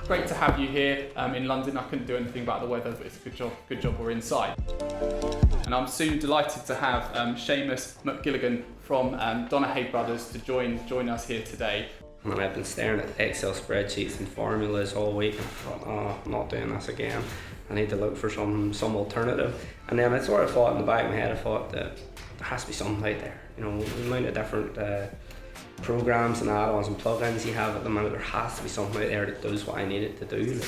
great to have you here in London. I couldn't do anything about the weather, but it's a good job we're inside. And I'm soon delighted to have Seamus Óg McGilligan from Donaghy Brothers to join us here today. And I've been staring at Excel spreadsheets and formulas all week and thought, oh, I'm not doing this again. I need to look for some alternative. And then I sort of thought in the back of my head, I thought that there has to be something out there. You know, the amount of different programs and add-ons and plugins you have at the moment, there has to be something out there that does what I need it to do.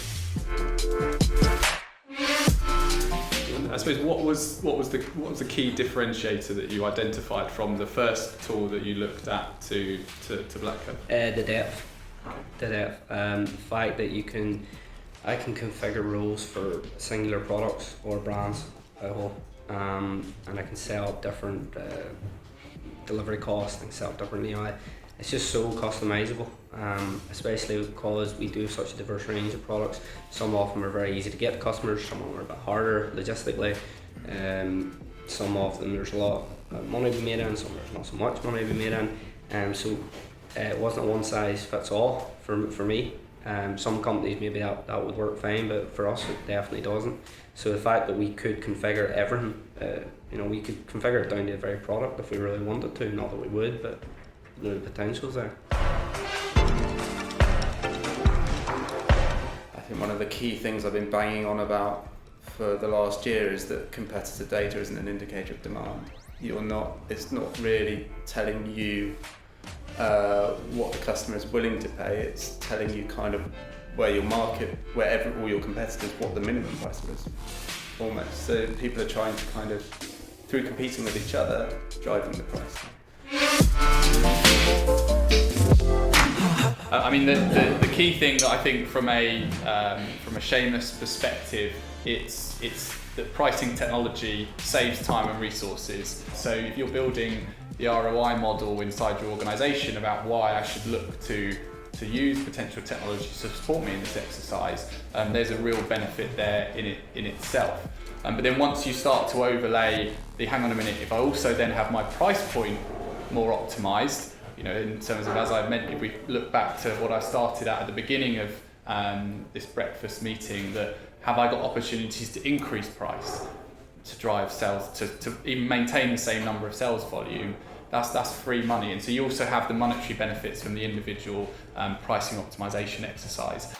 I suppose what was the key differentiator that you identified from the first tool that you looked at to BlackCurve? The depth. The depth. The fact that I can configure rules for singular products or brands at all, and I can set up different delivery costs and set up different. It's just so customizable, especially because we do such a diverse range of products. Some of them are very easy to get to customers, some of them are a bit harder logistically. Some of them there's a lot of money to be made in, some there's not so much money to be made in. So it wasn't a one size fits all for me. Some companies maybe that would work fine, but for us it definitely doesn't. So the fact that we could configure everything, we could configure it down to the very product if we really wanted to. Not that we would, but the potential's there. I think one of the key things I've been banging on about for the last year is that competitor data isn't an indicator of demand. It's not really telling you what the customer is willing to pay. It's telling you kind of where your market, all your competitors, what the minimum price was, almost. So people are trying to kind of, through competing with each other, driving the price. I mean, the key thing that I think from a Seamus perspective, it's that pricing technology saves time and resources. So if you're building the ROI model inside your organisation about why I should look to use potential technology to support me in this exercise, there's a real benefit there in itself. But then once you start to overlay hang on a minute, if I also then have my price point more optimised, in terms of, as I mentioned, if we look back to what I started at the beginning of this breakfast meeting, that have I got opportunities to increase price to drive sales, to even maintain the same number of sales volume, that's free money. And so you also have the monetary benefits from the individual pricing optimization exercise.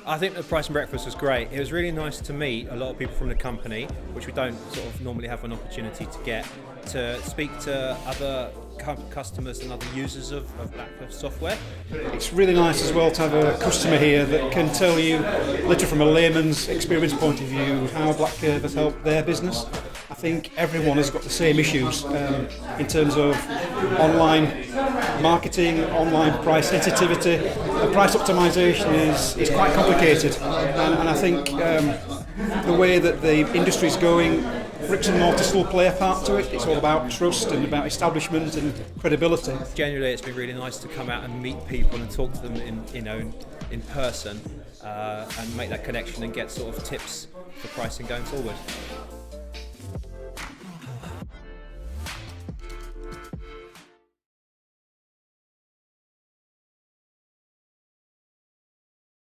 I think the pricing breakfast was great. It was really nice to meet a lot of people from the company, which we don't sort of normally have an opportunity to get, to speak to other customers and other users of BlackCurve software. It's really nice as well to have a customer here that can tell you, literally from a layman's experience point of view, how BlackCurve has helped their business. I think everyone has got the same issues in terms of online marketing, online price sensitivity. Price optimization is quite complicated, and I think the way that the industry is going, bricks and mortar still play a part to it. It's all about trust and about establishment and credibility. Generally, it's been really nice to come out and meet people and talk to them in person and make that connection and get sort of tips for pricing going forward.